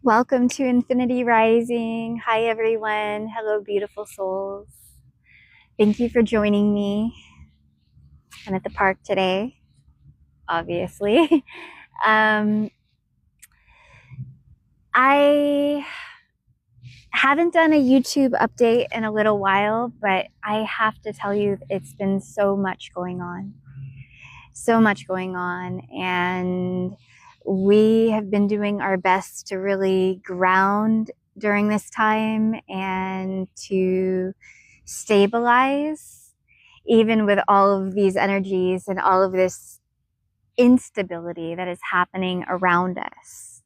Welcome to Infinity Rising. Hi, everyone. Hello, beautiful souls. Thank you for joining me. I'm at the park today, obviously. I haven't done a YouTube update in a little while, but I have to tell you, it's been so much going on. So much going on. And we have been doing our best to really ground during this time and to stabilize, even with all of these energies and all of this instability that is happening around us.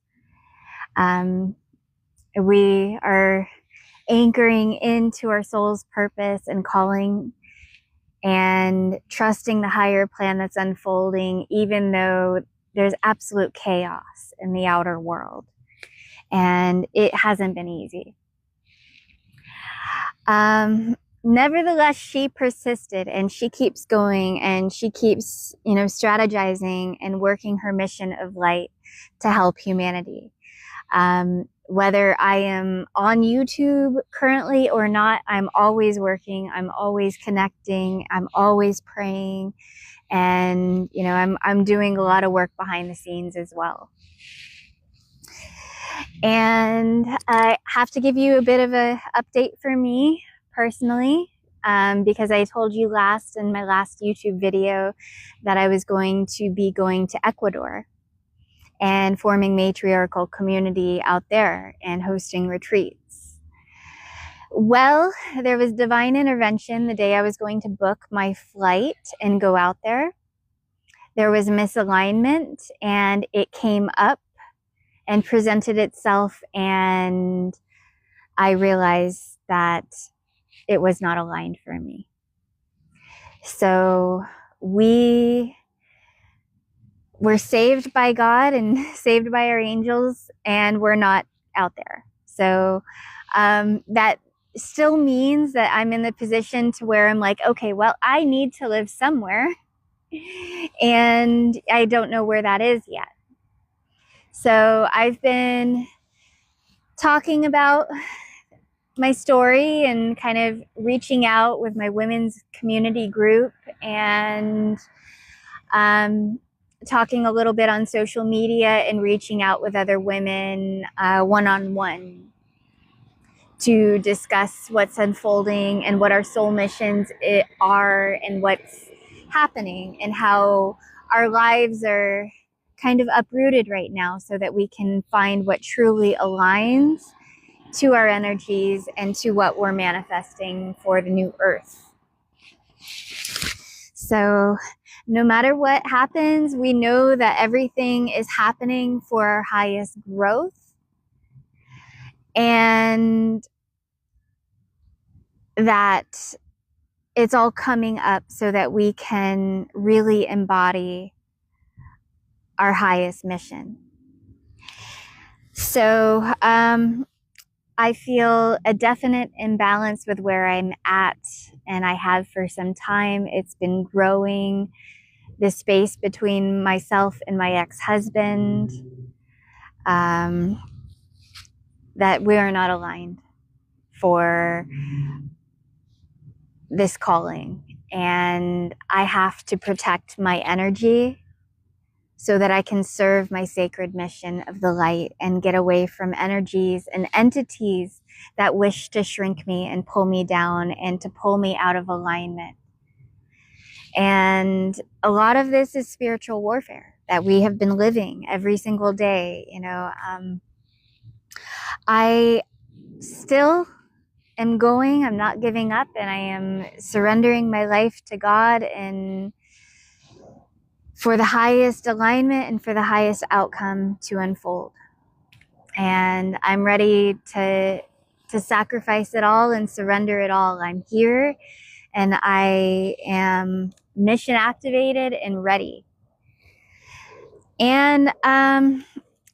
We are anchoring into our soul's purpose and calling and trusting the higher plan that's unfolding, even though there's absolute chaos in the outer world. And it hasn't been easy. Nevertheless, she persisted and she keeps going and she keeps, strategizing and working her mission of light to help humanity. Whether I am on YouTube currently or not, I'm always working, I'm always connecting, I'm always praying, and I'm doing a lot of work behind the scenes as well. And I have to give you a bit of an update for me personally, because I told you in my last YouTube video that I was going to be going to Ecuador and forming matriarchal community out there and hosting retreats. Well, there was divine intervention the day I was going to book my flight and go out there. There was misalignment and it came up and presented itself, and I realized that it was not aligned for me. So we were saved by God and saved by our angels, and we're not out there. So that still means that I'm in the position to where I'm like, okay, well, I need to live somewhere, and I don't know where that is yet. So I've been talking about my story and kind of reaching out with my women's community group and talking a little bit on social media and reaching out with other women one-on-one to discuss what's unfolding and what our soul missions are and what's happening and how our lives are kind of uprooted right now so that we can find what truly aligns to our energies and to what we're manifesting for the new earth. So no matter what happens, we know that everything is happening for our highest growth, and that it's all coming up so that we can really embody our highest mission. So I feel a definite imbalance with where I'm at, and I have for some time. It's been growing, the space between myself and my ex-husband, that we are not aligned for this calling. And I have to protect my energy so that I can serve my sacred mission of the light and get away from energies and entities that wish to shrink me and pull me down and to pull me out of alignment. And a lot of this is spiritual warfare that we have been living every single day. I still am going, I'm not giving up, and I am surrendering my life to God and for the highest alignment and for the highest outcome to unfold. And I'm ready to sacrifice it all and surrender it all. I'm here and I am mission activated and ready. And,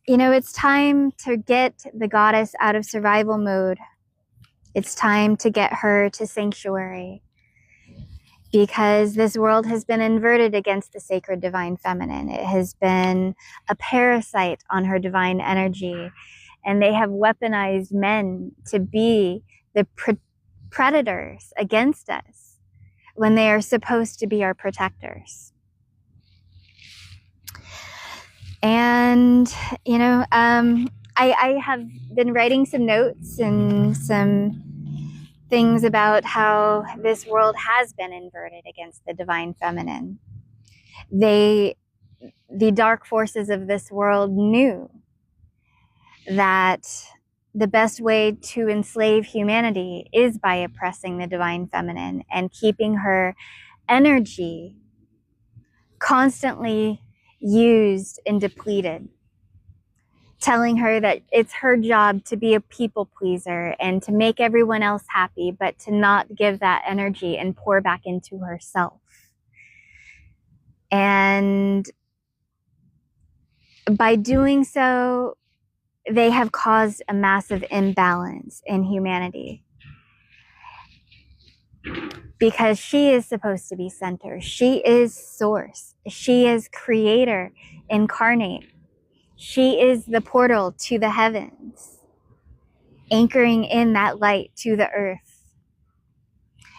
it's time to get the goddess out of survival mode. It's time to get her to sanctuary, because this world has been inverted against the sacred divine feminine. It has been a parasite on her divine energy. and they have weaponized men to be the predators against us when they are supposed to be our protectors. And, you know, I have been writing some notes and some things about how this world has been inverted against the divine feminine. The dark forces of this world knew that the best way to enslave humanity is by oppressing the divine feminine and keeping her energy constantly used and depleted, telling her that it's her job to be a people pleaser and to make everyone else happy, but to not give that energy and pour back into herself. And by doing so, they have caused a massive imbalance in humanity. Because she is supposed to be center. She is source. She is creator incarnate. She is the portal to the heavens, anchoring in that light to the earth.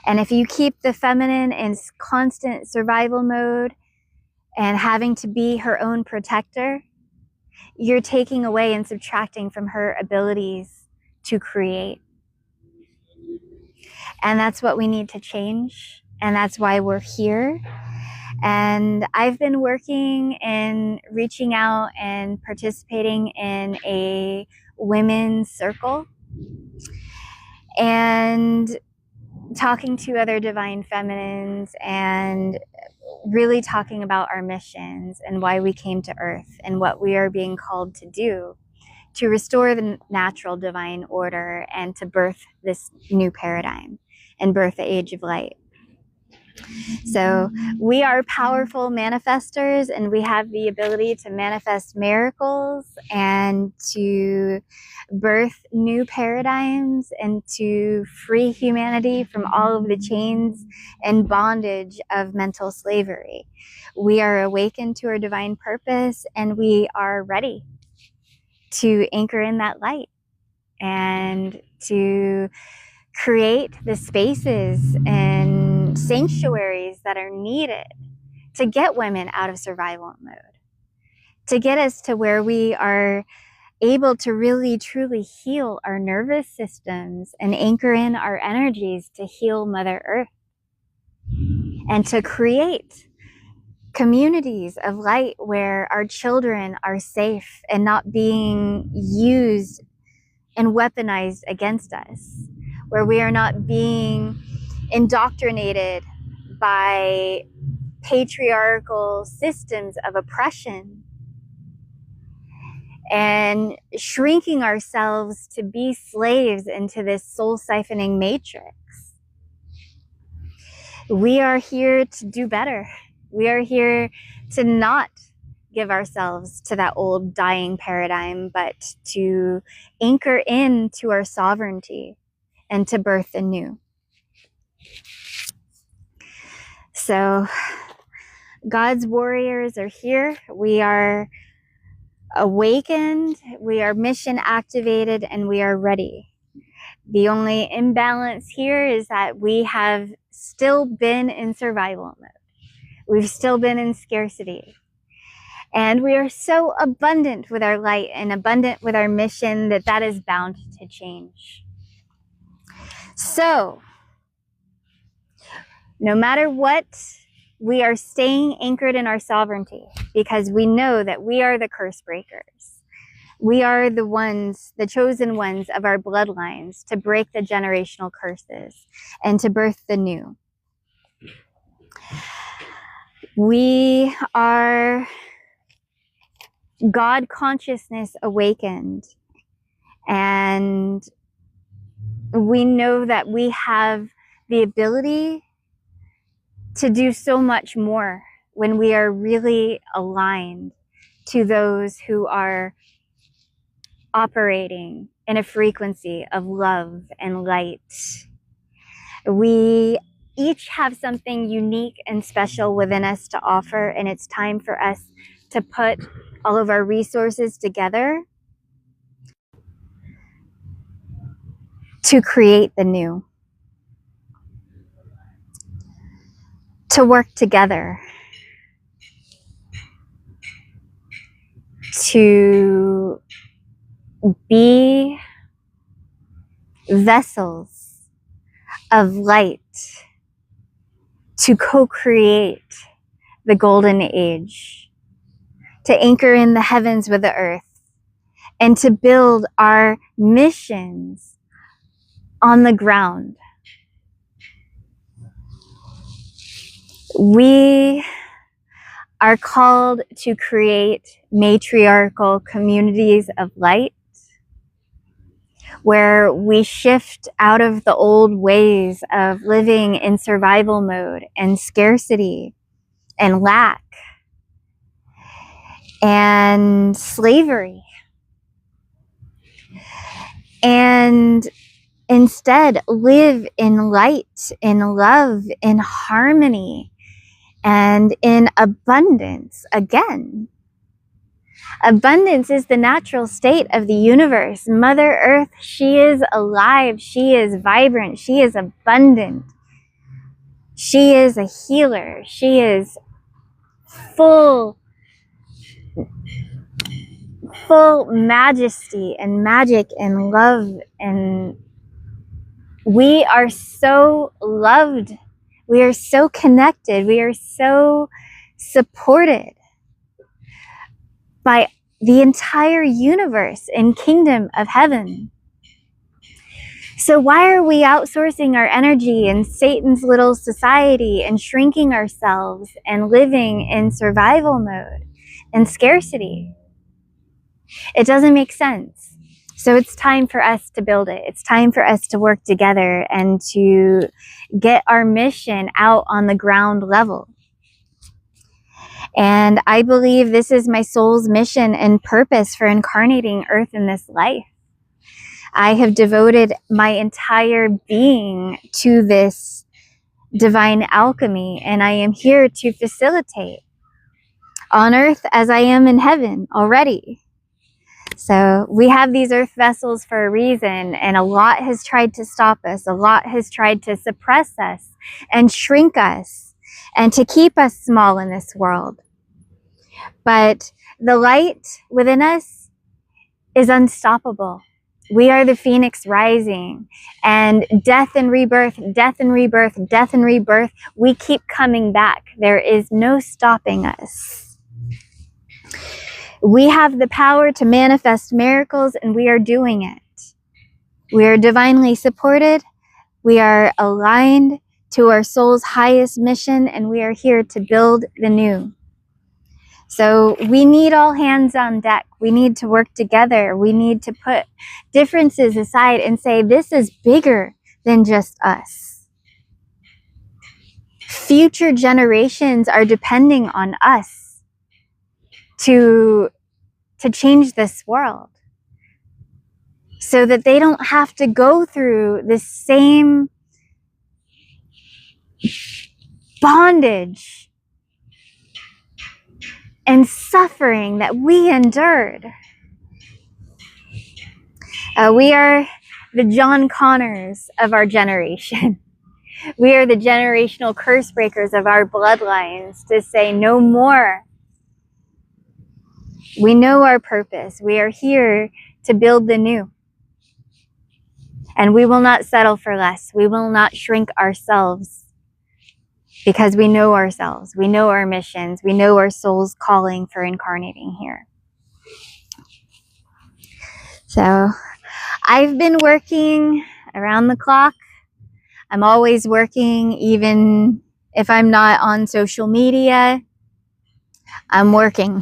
And if you keep the feminine in constant survival mode and having to be her own protector, you're taking away and subtracting from her abilities to create. And that's what we need to change. And that's why we're here. And I've been working and reaching out and participating in a women's circle and talking to other divine feminines and really talking about our missions and why we came to Earth and what we are being called to do to restore the natural divine order and to birth this new paradigm and birth the age of light. So we are powerful manifestors, and we have the ability to manifest miracles and to birth new paradigms and to free humanity from all of the chains and bondage of mental slavery. We are awakened to our divine purpose, and we are ready to anchor in that light and to create the spaces and sanctuaries that are needed to get women out of survival mode, to get us to where we are able to really truly heal our nervous systems and anchor in our energies to heal Mother Earth and to create communities of light where our children are safe and not being used and weaponized against us, where we are not being indoctrinated by patriarchal systems of oppression and shrinking ourselves to be slaves into this soul siphoning matrix. We are here to do better. We are here to not give ourselves to that old dying paradigm, but to anchor into our sovereignty and to birth anew. So God's warriors are here. We are awakened, we are mission activated, and we are ready. The only imbalance here is that we have still been in survival mode. We've still been in scarcity. And we are so abundant with our light and abundant with our mission that is bound to change. So, no matter what, we are staying anchored in our sovereignty because we know that we are the curse breakers. We are the ones, the chosen ones of our bloodlines to break the generational curses and to birth the new. We are God consciousness awakened, and we know that we have the ability to do so much more when we are really aligned to those who are operating in a frequency of love and light. We each have something unique and special within us to offer, and it's time for us to put all of our resources together to create the new, to work together, to be vessels of light, to co-create the golden age, to anchor in the heavens with the earth, and to build our missions on the ground. We are called to create matriarchal communities of light, where we shift out of the old ways of living in survival mode and scarcity and lack and slavery, and instead live in light, in love, in harmony, and in abundance again. Abundance is the natural state of the universe. Mother Earth, she is alive, she is vibrant, she is abundant. She is a healer, she is full majesty and magic and love, and we are so loved. We are so connected. We are so supported by the entire universe and kingdom of heaven. So why are we outsourcing our energy in Satan's little society and shrinking ourselves and living in survival mode and scarcity? It doesn't make sense. So it's time for us to build it. It's time for us to work together and to get our mission out on the ground level. And I believe this is my soul's mission and purpose for incarnating Earth in this life. I have devoted my entire being to this divine alchemy, and I am here to facilitate on Earth as I am in heaven already. So we have these earth vessels for a reason, and a lot has tried to stop us. A lot has tried to suppress us and shrink us and to keep us small in this world. But the light within us is unstoppable. We are the phoenix rising, and death and rebirth, death and rebirth, death and rebirth, we keep coming back. There is no stopping us. We have the power to manifest miracles, and we are doing it. We are divinely supported. We are aligned to our soul's highest mission, and we are here to build the new. So we need all hands on deck. We need to work together. We need to put differences aside and say, this is bigger than just us. Future generations are depending on us to change this world, so that they don't have to go through the same bondage and suffering that we endured. We are the John Connors of our generation. We are the generational curse breakers of our bloodlines to say no more. We know our purpose. We are here to build the new. And we will not settle for less. We will not shrink ourselves, because we know ourselves. We know our missions. We know our soul's calling for incarnating here. So I've been working around the clock. I'm always working, even if I'm not on social media. I'm working.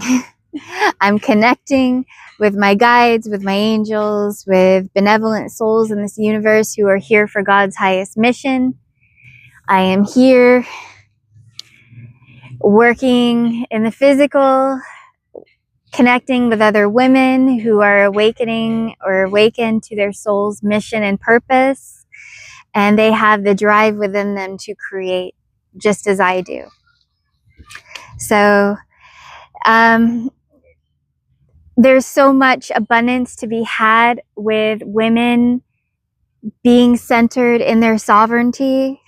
I'm connecting with my guides, with my angels, with benevolent souls in this universe who are here for God's highest mission. I am here working in the physical, connecting with other women who are awakening or awakened to their soul's mission and purpose, and they have the drive within them to create, just as I do. So there's so much abundance to be had with women being centered in their sovereignty,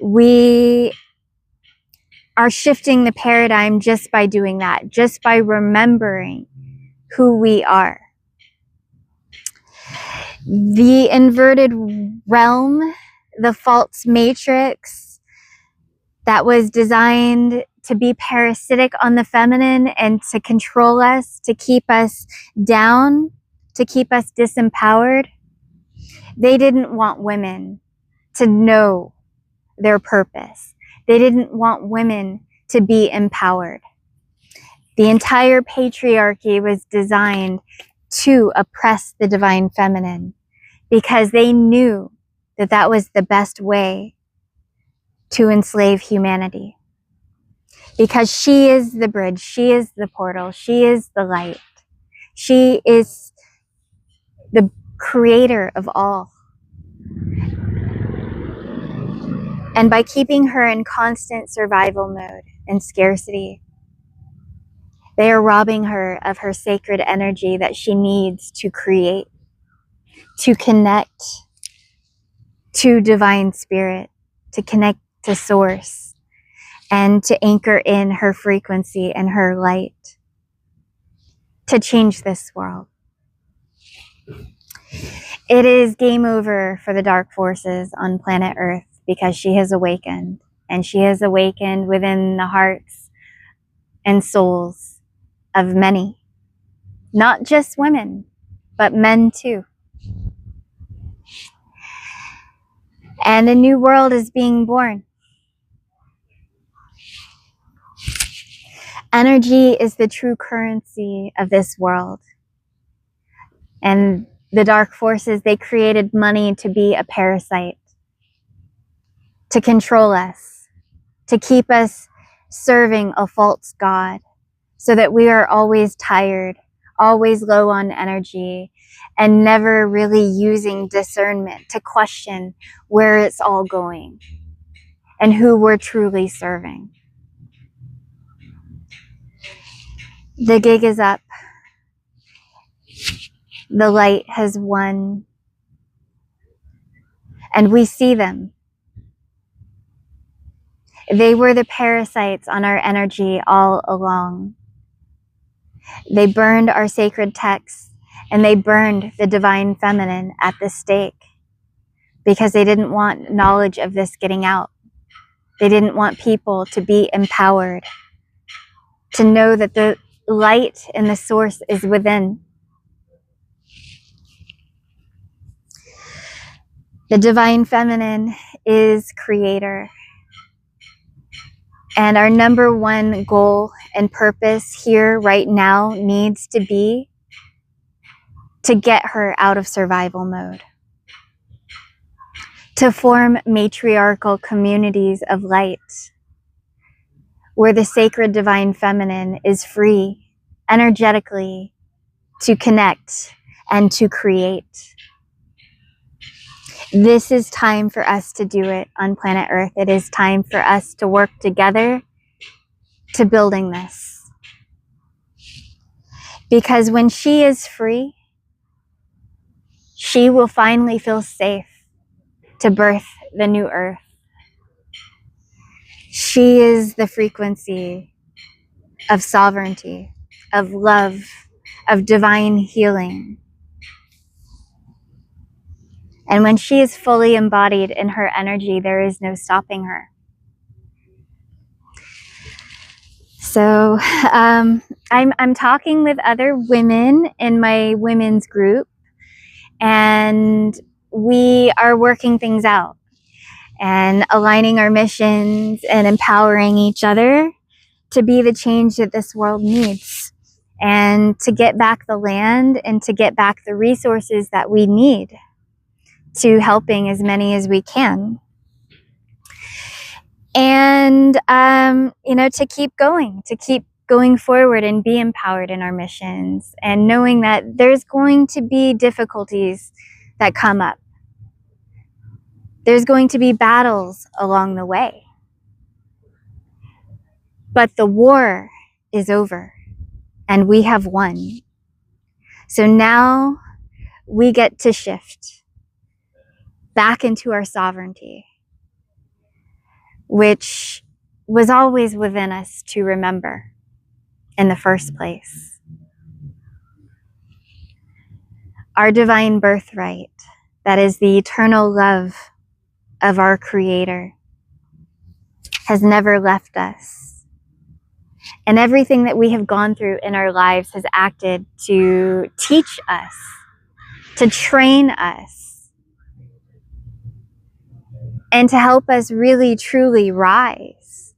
we are shifting the paradigm just by doing that, just by remembering who we are. The inverted realm, the false matrix that was designed to be parasitic on the feminine and to control us, to keep us down, to keep us disempowered. They didn't want women to know their purpose. They didn't want women to be empowered. The entire patriarchy was designed to oppress the divine feminine because they knew that that was the best way to enslave humanity. Because she is the bridge, she is the portal, she is the light. She is the creator of all. And by keeping her in constant survival mode and scarcity, they are robbing her of her sacred energy that she needs to create, to connect to divine spirit, to connect to source, and to anchor in her frequency and her light, to change this world. It is game over for the dark forces on planet Earth because she has awakened, and she has awakened within the hearts and souls of many, not just women, but men too. And a new world is being born. Energy is the true currency of this world. And the dark forces, they created money to be a parasite, to control us, to keep us serving a false god, so that we are always tired, always low on energy, and never really using discernment to question where it's all going and who we're truly serving. The gig is up. The light has won. And we see them. They were the parasites on our energy all along. They burned our sacred texts, and they burned the divine feminine at the stake because they didn't want knowledge of this getting out. They didn't want people to be empowered, to know that the light and the source is within. The divine feminine is creator. And our number one goal and purpose here right now needs to be to get her out of survival mode, to form matriarchal communities of light where the sacred divine feminine is free energetically to connect and to create. This is time for us to do it on planet Earth. It is time for us to work together to building this. Because when she is free, she will finally feel safe to birth the new Earth. She is the frequency of sovereignty, of love, of divine healing. And when she is fully embodied in her energy, there is no stopping her. So I'm talking with other women in my women's group, and we are working things out and aligning our missions and empowering each other to be the change that this world needs, and to get back the land and to get back the resources that we need to helping as many as we can. And, to keep going forward and be empowered in our missions, and knowing that there's going to be difficulties that come up. There's going to be battles along the way. But the war is over and we have won. So now we get to shift. back into our sovereignty, which was always within us to remember in the first place. Our divine birthright, that is the eternal love of our Creator, has never left us. And everything that we have gone through in our lives has acted to teach us, to train us, and to help us really truly rise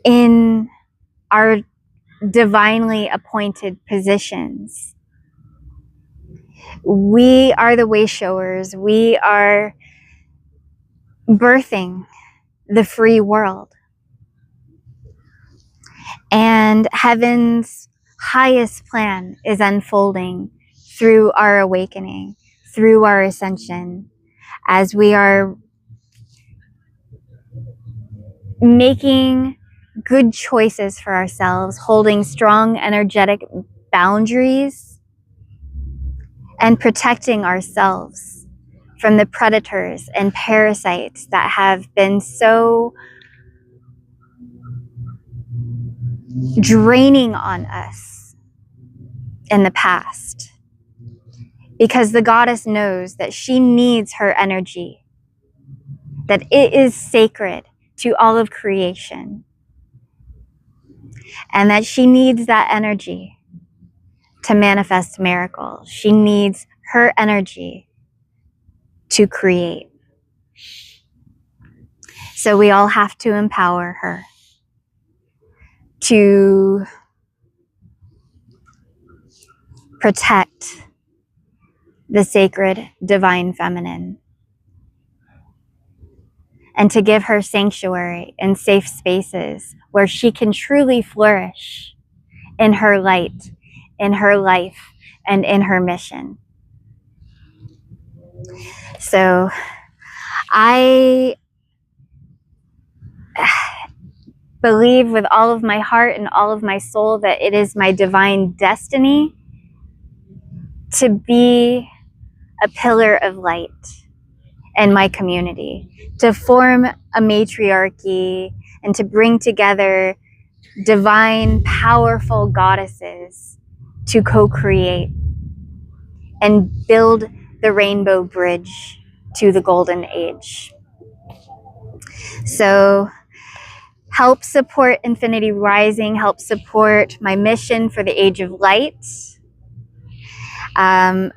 in our divinely appointed positions. We are the way showers. We are birthing the free world. And heaven's highest plan is unfolding through our awakening, through our ascension, as we are making good choices for ourselves, holding strong energetic boundaries, and protecting ourselves from the predators and parasites that have been so draining on us in the past. Because the goddess knows that she needs her energy, that it is sacred to all of creation, and that she needs that energy to manifest miracles. She needs her energy to create. So we all have to empower her to protect the sacred divine feminine, and to give her sanctuary and safe spaces where she can truly flourish in her light, in her life, and in her mission. So I believe with all of my heart and all of my soul that it is my divine destiny to be a pillar of light in my community, to form a matriarchy and to bring together divine, powerful goddesses to co-create and build the rainbow bridge to the golden age. So help support Infinity Rising, help support my mission for the Age of Light.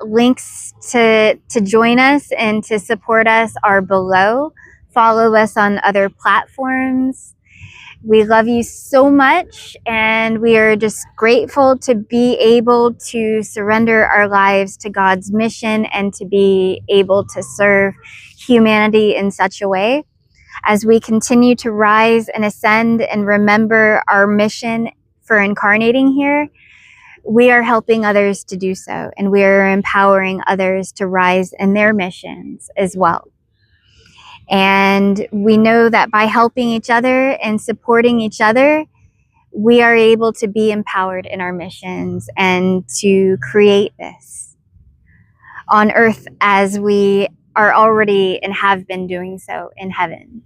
Links to join us and to support us are below. Follow us on other platforms. We love you so much, and we are just grateful to be able to surrender our lives to God's mission and to be able to serve humanity in such a way. As we continue to rise and ascend and remember our mission for incarnating here, we are helping others to do so, and we are empowering others to rise in their missions as well. And we know that by helping each other and supporting each other, we are able to be empowered in our missions and to create this on earth as we are already and have been doing so in heaven.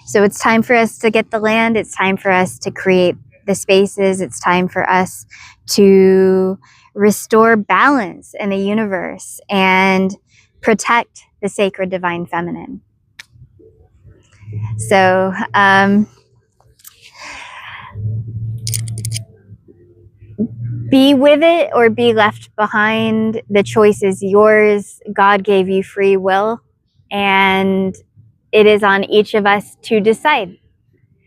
So it's time for us to get the land. It's time for us to create the spaces. It's time for us to restore balance in the universe and protect the sacred divine feminine. So be with it or be left behind. The choice is yours. God gave you free will, and it is on each of us to decide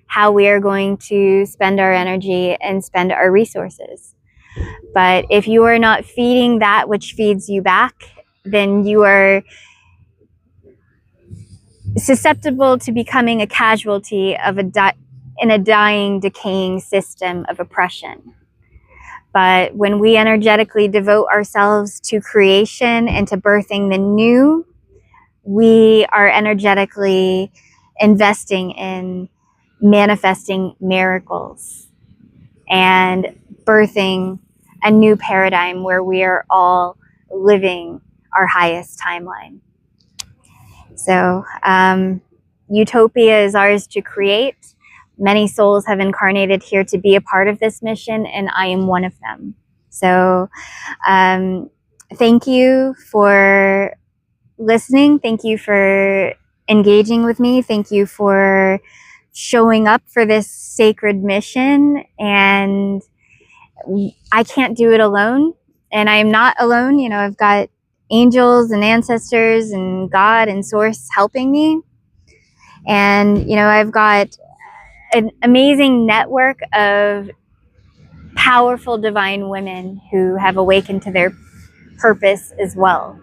how we are going to spend our energy and spend our resources. But if you are not feeding that which feeds you back, then you are susceptible to becoming a casualty of in a dying, decaying system of oppression. But when we energetically devote ourselves to creation and to birthing the new, we are energetically investing in manifesting miracles and birthing a new paradigm where we are all living our highest timeline. So utopia is ours to create. Many souls have incarnated here to be a part of this mission, and I am one of them. So thank you for listening. Thank you for engaging with me. Thank you for showing up for this sacred mission. And I can't do it alone. And I'm not alone. You know, I've got angels and ancestors and God and Source helping me. And, you know, I've got an amazing network of powerful divine women who have awakened to their purpose as well.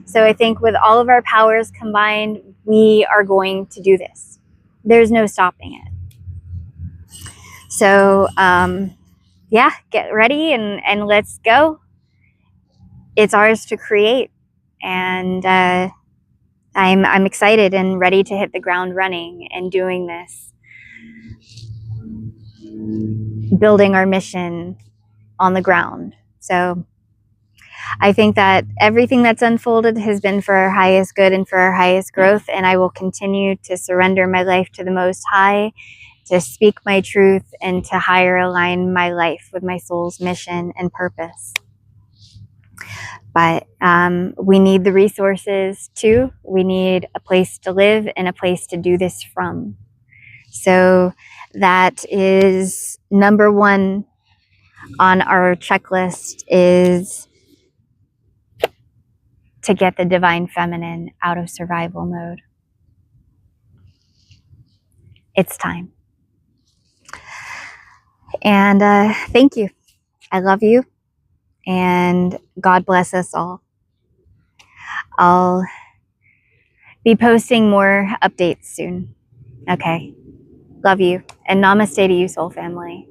So I think with all of our powers combined, we are going to do this. There's no stopping it. So yeah, get ready and let's go. It's ours to create. And I'm excited and ready to hit the ground running and doing this, building our mission on the ground. So I think that everything that's unfolded has been for our highest good and for our highest growth, and I will continue to surrender my life to the Most High, to speak my truth, and to higher align my life with my soul's mission and purpose. But we need the resources too. We need a place to live and a place to do this from. So that is number one on our checklist, is to get the divine feminine out of survival mode. It's time. And thank you. I love you. And God bless us all. I'll be posting more updates soon. Okay. Love you. And namaste to you, soul family.